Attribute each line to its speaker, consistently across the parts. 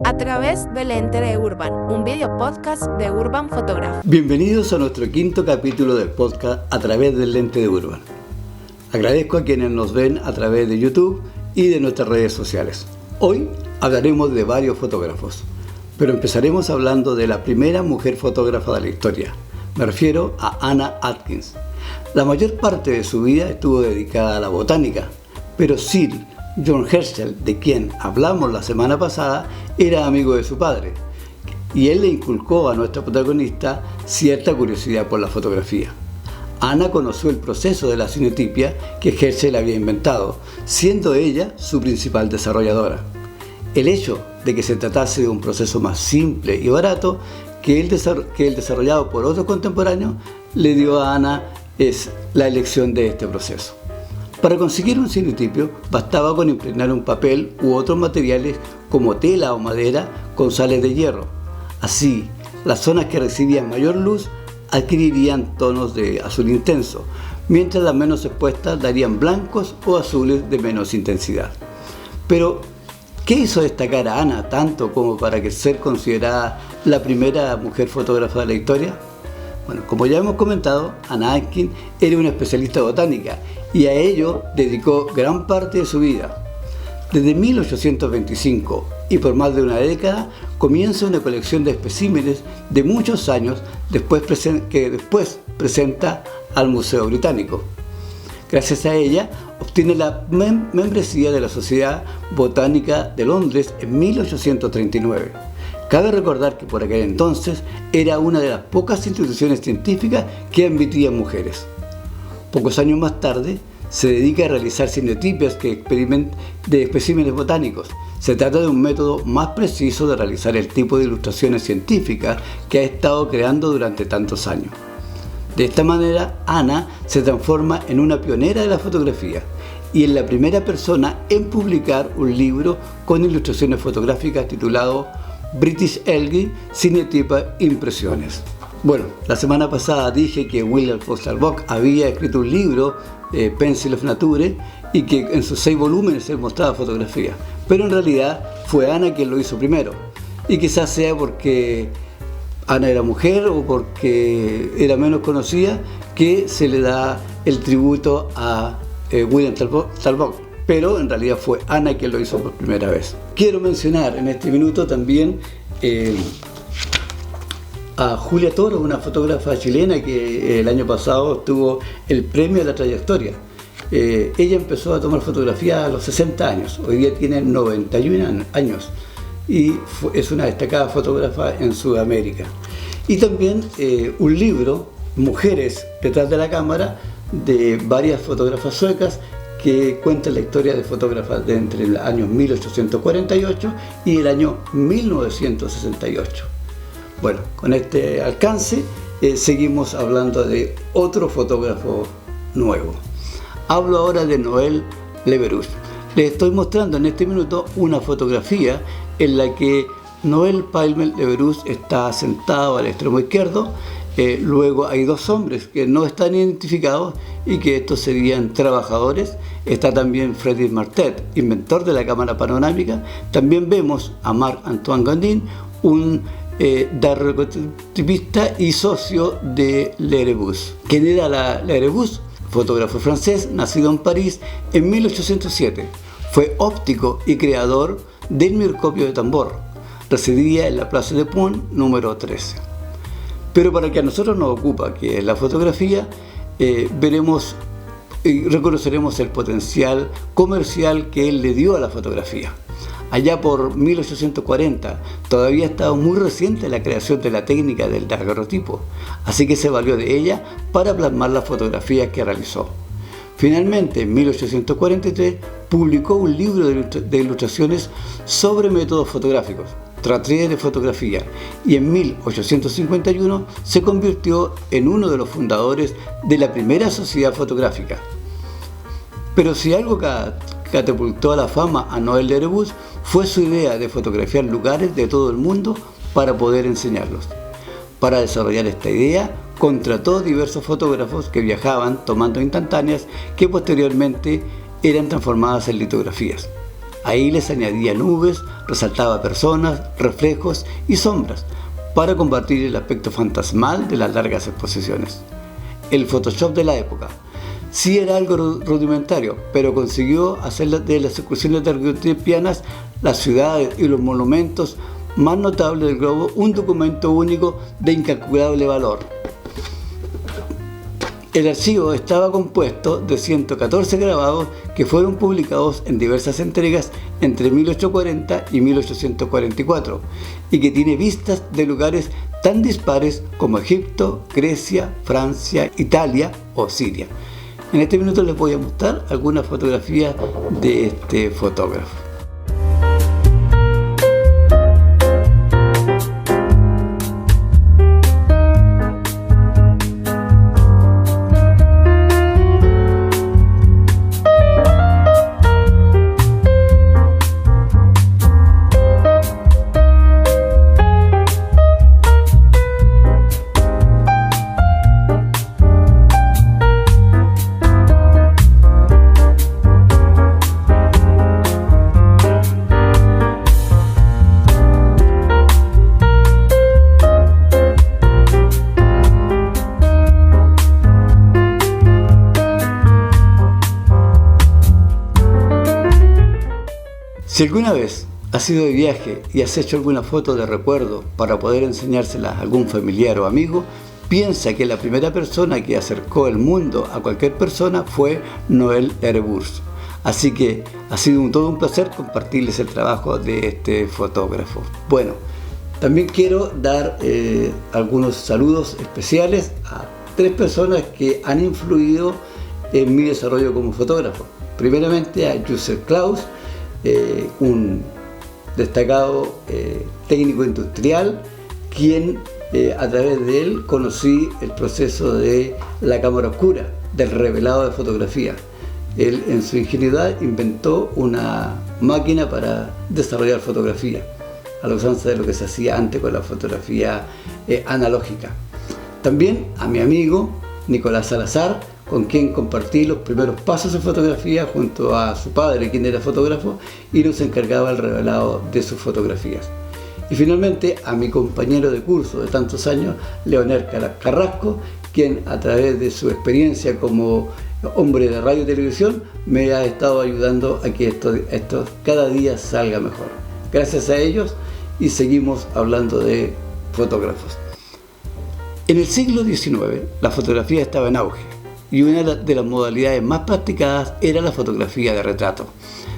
Speaker 1: A través del lente de Urban, un video podcast de Urban Photography.
Speaker 2: Bienvenidos a nuestro quinto capítulo del podcast A través del lente de Urban. Agradezco a quienes nos ven a través de YouTube y de nuestras redes sociales. Hoy hablaremos de varios fotógrafos, pero empezaremos hablando de la primera mujer fotógrafa de la historia. Me refiero a Anna Atkins. La mayor parte de su vida estuvo dedicada a la botánica, pero Sir John Herschel, de quien hablamos la semana pasada, era amigo de su padre, y él le inculcó a nuestra protagonista cierta curiosidad por la fotografía. Anna conoció el proceso de la cinetipia que Herschel había inventado, siendo ella su principal desarrolladora. El hecho de que se tratase de un proceso más simple y barato que el desarrollado por otros contemporáneos le dio a Anna la elección de este proceso. Para conseguir un cinetipio bastaba con impregnar un papel u otros materiales como tela o madera con sales de hierro. Así, las zonas que recibían mayor luz adquirirían tonos de azul intenso, mientras las menos expuestas darían blancos o azules de menos intensidad. Pero, ¿qué hizo destacar a Anna tanto como para ser considerada la primera mujer fotógrafa de la historia? Bueno, como ya hemos comentado, Anna Atkins era una especialista botánica y a ello dedicó gran parte de su vida. Desde 1825 y por más de una década comienza una colección de especímenes de muchos años que después presenta al Museo Británico. Gracias a ella obtiene la membresía de la Sociedad Botánica de Londres en 1839. Cabe recordar que por aquel entonces era una de las pocas instituciones científicas que admitían mujeres. Pocos años más tarde se dedica a realizar cinetipias de especímenes botánicos. Se trata de un método más preciso de realizar el tipo de ilustraciones científicas que ha estado creando durante tantos años. De esta manera, Anna se transforma en una pionera de la fotografía y en la primera persona en publicar un libro con ilustraciones fotográficas titulado British Elgin Cinetype Impressiones. Bueno, la semana pasada dije que William Foster Bock había escrito un libro, Pencil of Nature, y que en sus 6 volúmenes se mostraba fotografía. Pero en realidad fue Anna quien lo hizo primero. Y quizás sea porque Anna era mujer o porque era menos conocida que se le da el tributo a William Talbot. Pero en realidad fue Anna quien lo hizo por primera vez. Quiero mencionar en este minuto también a Julia Toro, una fotógrafa chilena que el año pasado obtuvo el premio de la trayectoria. Ella empezó a tomar fotografía a los 60 años, hoy día tiene 91 años y es una destacada fotógrafa en Sudamérica. Y también un libro, Mujeres detrás de la cámara, de varias fotógrafas suecas que cuentan la historia de fotógrafas de entre el año 1848 y el año 1968. Bueno, con este alcance seguimos hablando de otro fotógrafo nuevo. Hablo ahora de Noël Le Veroux. Les estoy mostrando en este minuto una fotografía en la que Noël Palmer Le Veroux está sentado al extremo izquierdo. Luego hay 2 hombres que no están identificados y que estos serían trabajadores. Está también Frédéric Martel, inventor de la cámara panorámica. También vemos a Marc-Antoine Gandin, un daguerreotipista y socio de Le Veroux. ¿Quién era Le Veroux? Fotógrafo francés, nacido en París en 1807. Fue óptico y creador del microscopio de tambor. Residía en la Place de Pont, número 13. Pero para que a nosotros nos ocupa, que es la fotografía, veremos y reconoceremos el potencial comercial que él le dio a la fotografía. Allá por 1840 todavía estaba muy reciente la creación de la técnica del daguerrotipo, así que se valió de ella para plasmar las fotografías que realizó. Finalmente, en 1843, publicó un libro de ilustraciones sobre métodos fotográficos, Traité de fotografía, y en 1851 se convirtió en uno de los fundadores de la primera sociedad fotográfica. Pero si algo catapultó a la fama a Noël Le Veroux fue su idea de fotografiar lugares de todo el mundo para poder enseñarlos. Para desarrollar esta idea, contrató diversos fotógrafos que viajaban tomando instantáneas que posteriormente eran transformadas en litografías. Ahí les añadía nubes, resaltaba personas, reflejos y sombras para combatir el aspecto fantasmal de las largas exposiciones. El Photoshop de la época. Sí era algo rudimentario, pero consiguió hacer de las excursiones daguerrotipianas, las ciudades y los monumentos más notables del globo un documento único de incalculable valor. El archivo estaba compuesto de 114 grabados que fueron publicados en diversas entregas entre 1840 y 1844 y que tiene vistas de lugares tan dispares como Egipto, Grecia, Francia, Italia o Siria. En este minuto les voy a mostrar algunas fotografías de este fotógrafo. Si alguna vez has ido de viaje y has hecho alguna foto de recuerdo para poder enseñársela a algún familiar o amigo, piensa que la primera persona que acercó el mundo a cualquier persona fue Noel Ereburs. Así que ha sido todo un placer compartirles el trabajo de este fotógrafo. Bueno, también quiero dar algunos saludos especiales a 3 personas que han influido en mi desarrollo como fotógrafo. Primeramente a Joseph Claus, un destacado técnico industrial, quien a través de él conocí el proceso de la cámara oscura, del revelado de fotografía. Él en su ingenuidad inventó una máquina para desarrollar fotografía, a la usanza de lo que se hacía antes con la fotografía analógica. También a mi amigo Nicolás Salazar, con quien compartí los primeros pasos de fotografía junto a su padre, quien era fotógrafo y nos encargaba el revelado de sus fotografías. Y finalmente a mi compañero de curso de tantos años, Leonel Carrasco, quien a través de su experiencia como hombre de radio y televisión me ha estado ayudando a que esto cada día salga mejor. Gracias a ellos y seguimos hablando de fotógrafos. En el siglo XIX la fotografía estaba en auge y una de las modalidades más practicadas era la fotografía de retrato.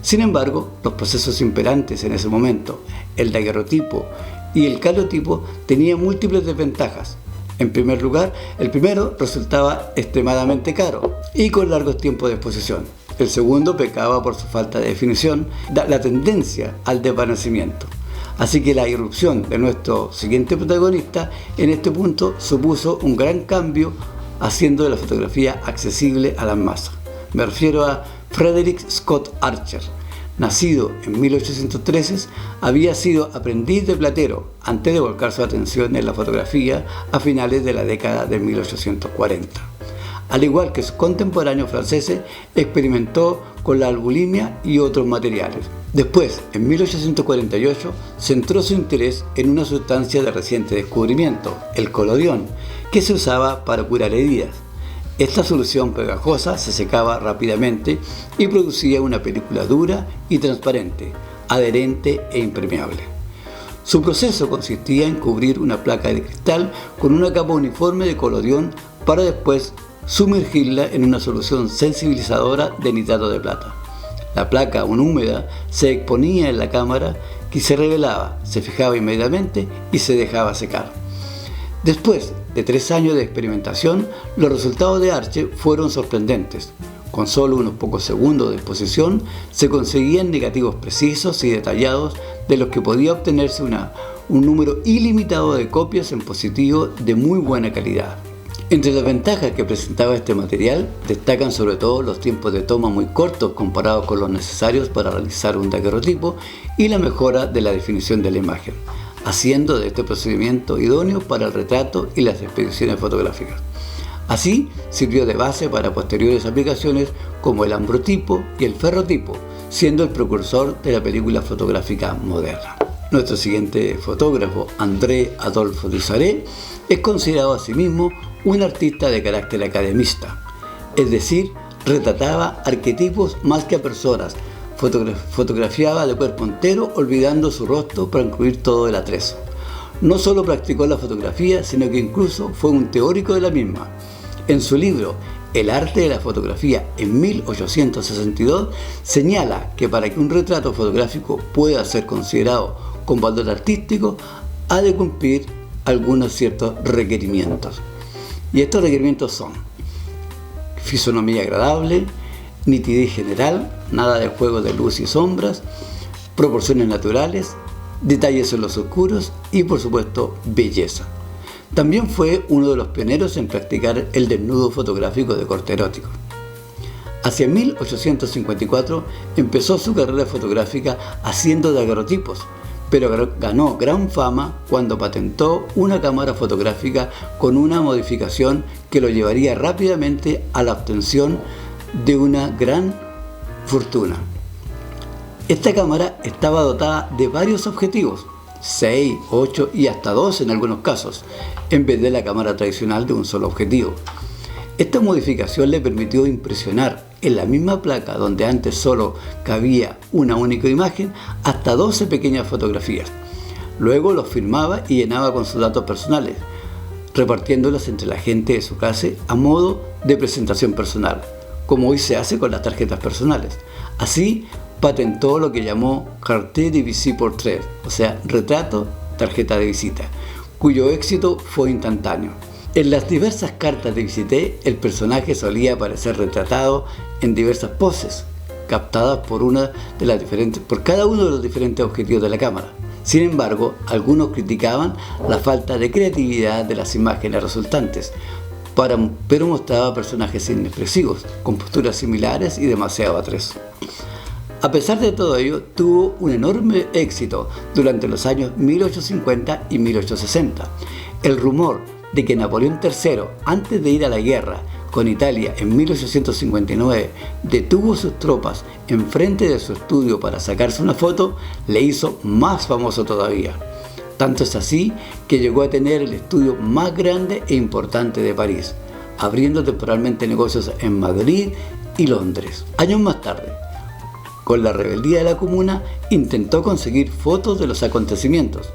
Speaker 2: Sin embargo, los procesos imperantes en ese momento, el daguerrotipo y el calotipo, tenían múltiples desventajas. En primer lugar, el primero resultaba extremadamente caro y con largos tiempos de exposición. El segundo pecaba por su falta de definición, la tendencia al desvanecimiento. Así que la irrupción de nuestro siguiente protagonista en este punto supuso un gran cambio, haciendo de la fotografía accesible a las masas. Me refiero a Frederick Scott Archer. Nacido en 1813, había sido aprendiz de platero antes de volcar su atención en la fotografía a finales de la década de 1840. Al igual que sus contemporáneos franceses, experimentó con la albulimia y otros materiales. Después, en 1848, centró su interés en una sustancia de reciente descubrimiento, el colodión, que se usaba para curar heridas. Esta solución pegajosa se secaba rápidamente y producía una película dura y transparente, adherente e impermeable. Su proceso consistía en cubrir una placa de cristal con una capa uniforme de colodión para después sumergirla en una solución sensibilizadora de nitrato de plata. La placa, aún húmeda, se exponía en la cámara, que se revelaba, se fijaba inmediatamente y se dejaba secar. Después de 3 años de experimentación, los resultados de Archer fueron sorprendentes. Con solo unos pocos segundos de exposición, se conseguían negativos precisos y detallados de los que podía obtenerse un número ilimitado de copias en positivo de muy buena calidad. Entre las ventajas que presentaba este material, destacan sobre todo los tiempos de toma muy cortos comparados con los necesarios para realizar un daguerrotipo y la mejora de la definición de la imagen, haciendo de este procedimiento idóneo para el retrato y las expediciones fotográficas. Así, sirvió de base para posteriores aplicaciones como el ambrotipo y el ferrotipo, siendo el precursor de la película fotográfica moderna. Nuestro siguiente fotógrafo, André Adolphe Dussaré, es considerado asimismo un artista de carácter academista, es decir, retrataba arquetipos más que a personas, fotografiaba de cuerpo entero olvidando su rostro para incluir todo el atrezo. No solo practicó la fotografía, sino que incluso fue un teórico de la misma. En su libro El arte de la fotografía en 1862 señala que para que un retrato fotográfico pueda ser considerado con valor artístico ha de cumplir algunos ciertos requerimientos. Y estos requerimientos son fisonomía agradable, nitidez general, nada de juego de luz y sombras, proporciones naturales, detalles en los oscuros y por supuesto belleza. También fue uno de los pioneros en practicar el desnudo fotográfico de corte erótico. Hacia 1854 empezó su carrera fotográfica haciendo daguerrotipos, pero ganó gran fama cuando patentó una cámara fotográfica con una modificación que lo llevaría rápidamente a la obtención de una gran fortuna. Esta cámara estaba dotada de varios objetivos, 6, 8 y hasta 12 en algunos casos, en vez de la cámara tradicional de un solo objetivo. Esta modificación le permitió impresionar en la misma placa donde antes solo cabía una única imagen, hasta 12 pequeñas fotografías. Luego los firmaba y llenaba con sus datos personales, repartiéndolas entre la gente de su casa a modo de presentación personal, como hoy se hace con las tarjetas personales. Así patentó lo que llamó Carte de Visite Portrait, o sea, retrato, tarjeta de visita, cuyo éxito fue instantáneo. En las diversas cartas de visité, el personaje solía aparecer retratado en diversas poses, captadas por cada uno de los diferentes objetivos de la cámara. Sin embargo, algunos criticaban la falta de creatividad de las imágenes resultantes, pero mostraba personajes inexpresivos, con posturas similares y demasiado atrezo. A pesar de todo ello, tuvo un enorme éxito durante los años 1850 y 1860. El rumor de que Napoleón III, antes de ir a la guerra con Italia en 1859, detuvo sus tropas enfrente de su estudio para sacarse una foto, le hizo más famoso todavía. Tanto es así que llegó a tener el estudio más grande e importante de París, abriendo temporalmente negocios en Madrid y Londres. Años más tarde, con la rebeldía de la Comuna, intentó conseguir fotos de los acontecimientos,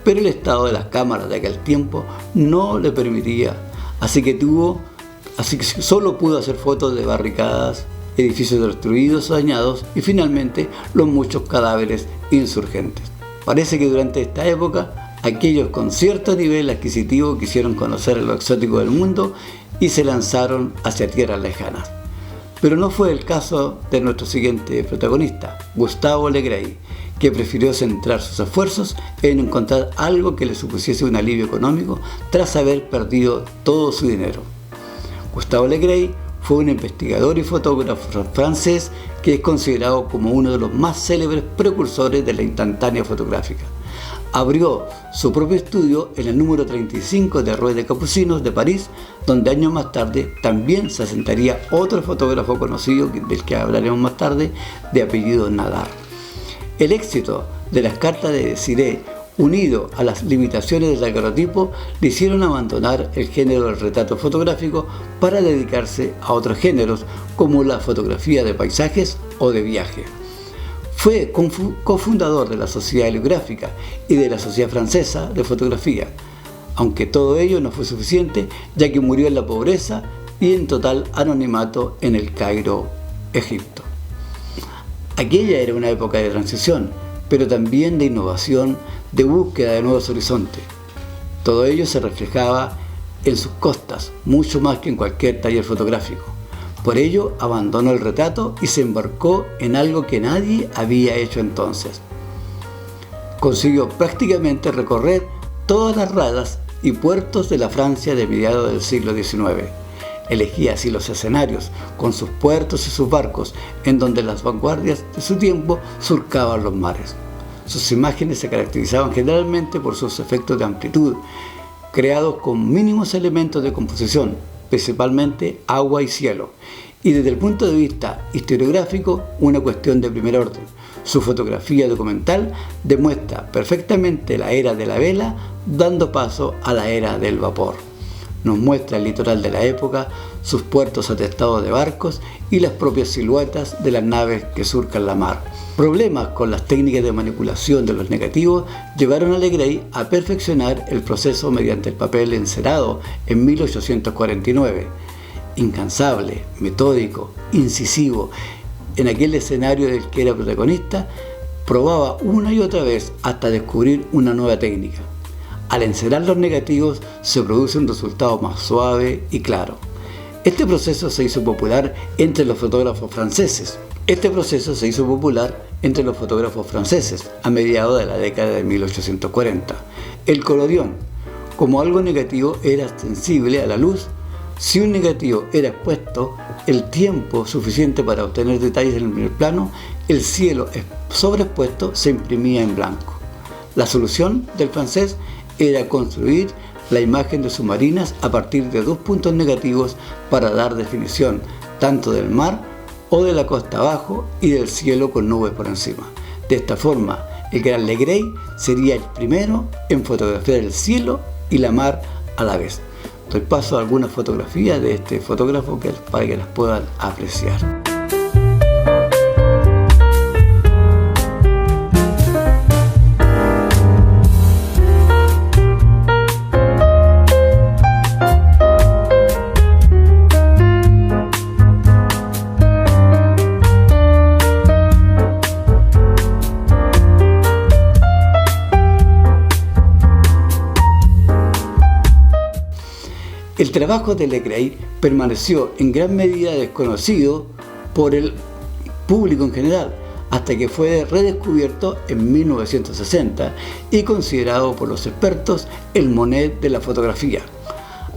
Speaker 2: pero el estado de las cámaras de aquel tiempo no le permitía, así que solo pudo hacer fotos de barricadas, edificios destruidos o dañados y finalmente los muchos cadáveres insurgentes. Parece que durante esta época, aquellos con cierto nivel adquisitivo quisieron conocer lo exótico del mundo y se lanzaron hacia tierras lejanas. Pero no fue el caso de nuestro siguiente protagonista, Gustave Le Gray, que prefirió centrar sus esfuerzos en encontrar algo que le supusiese un alivio económico tras haber perdido todo su dinero. Gustave Le Gray fue un investigador y fotógrafo francés que es considerado como uno de los más célebres precursores de la instantánea fotográfica. Abrió su propio estudio en el número 35 de Rue des Capucines de París, donde años más tarde también se asentaría otro fotógrafo conocido, del que hablaremos más tarde, de apellido Nadar. El éxito de las cartas de Desiré, unido a las limitaciones del daguerrotipo, le hicieron abandonar el género del retrato fotográfico para dedicarse a otros géneros, como la fotografía de paisajes o de viaje. Fue cofundador de la Sociedad Heliográfica y de la Sociedad Francesa de Fotografía, aunque todo ello no fue suficiente, ya que murió en la pobreza y en total anonimato en El Cairo, Egipto. Aquella era una época de transición, pero también de innovación, de búsqueda de nuevos horizontes. Todo ello se reflejaba en sus costas, mucho más que en cualquier taller fotográfico. Por ello, abandonó el retrato y se embarcó en algo que nadie había hecho entonces. Consiguió prácticamente recorrer todas las radas y puertos de la Francia de mediados del siglo XIX. Elegía así los escenarios, con sus puertos y sus barcos, en donde las vanguardias de su tiempo surcaban los mares. Sus imágenes se caracterizaban generalmente por sus efectos de amplitud, creados con mínimos elementos de composición, principalmente agua y cielo, y desde el punto de vista historiográfico una cuestión de primer orden. Su fotografía documental demuestra perfectamente la era de la vela, dando paso a la era del vapor. Nos muestra el litoral de la época, sus puertos atestados de barcos y las propias siluetas de las naves que surcan la mar. Problemas con las técnicas de manipulación de los negativos llevaron a Legray a perfeccionar el proceso mediante el papel encerado en 1849. Incansable, metódico, incisivo, en aquel escenario del que era protagonista, probaba una y otra vez hasta descubrir una nueva técnica. Al encerar los negativos se produce un resultado más suave y claro. Este proceso se hizo popular entre los fotógrafos franceses. A mediados de la década de 1840. El colorión, como algo negativo, era sensible a la luz. Si un negativo era expuesto el tiempo suficiente para obtener detalles en el primer plano, el cielo sobreexpuesto se imprimía en blanco. La solución del francés era construir la imagen de submarinas a partir de 2 puntos negativos para dar definición tanto del mar o de la costa abajo y del cielo con nubes por encima. De esta forma, el gran Legray sería el primero en fotografiar el cielo y la mar a la vez. Doy paso a algunas fotografías de este fotógrafo para que las puedan apreciar. El trabajo de Legray permaneció en gran medida desconocido por el público en general, hasta que fue redescubierto en 1960 y considerado por los expertos el Monet de la fotografía.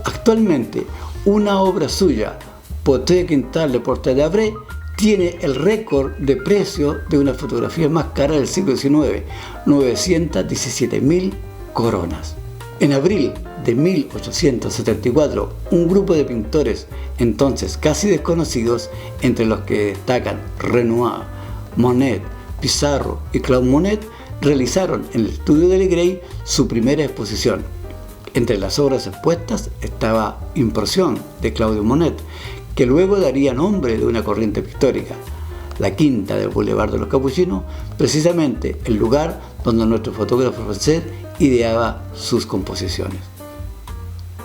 Speaker 2: Actualmente, una obra suya, Portrait Quintal de Portrait d'Avril, tiene el récord de precio de una fotografía más cara del siglo XIX, 917.000 coronas. En abril de 1874, un grupo de pintores, entonces casi desconocidos, entre los que destacan Renoir, Monet, Pissarro y Claude Monet, realizaron en el estudio de Legray su primera exposición. Entre las obras expuestas estaba Impresión de Claude Monet, que luego daría nombre de una corriente pictórica, la Quinta del Boulevard de los Capuchinos, precisamente el lugar donde nuestro fotógrafo francés ideaba sus composiciones.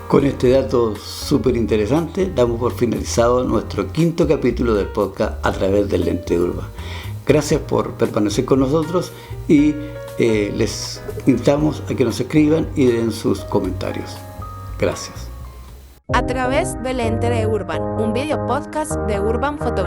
Speaker 2: Con este dato súper interesante, damos por finalizado nuestro 5º capítulo del podcast a través del lente de Urban. Gracias por permanecer con nosotros y les invitamos a que nos escriban y den sus comentarios. Gracias.
Speaker 1: A través del lente de Urban, un video podcast de Urban Fotografía.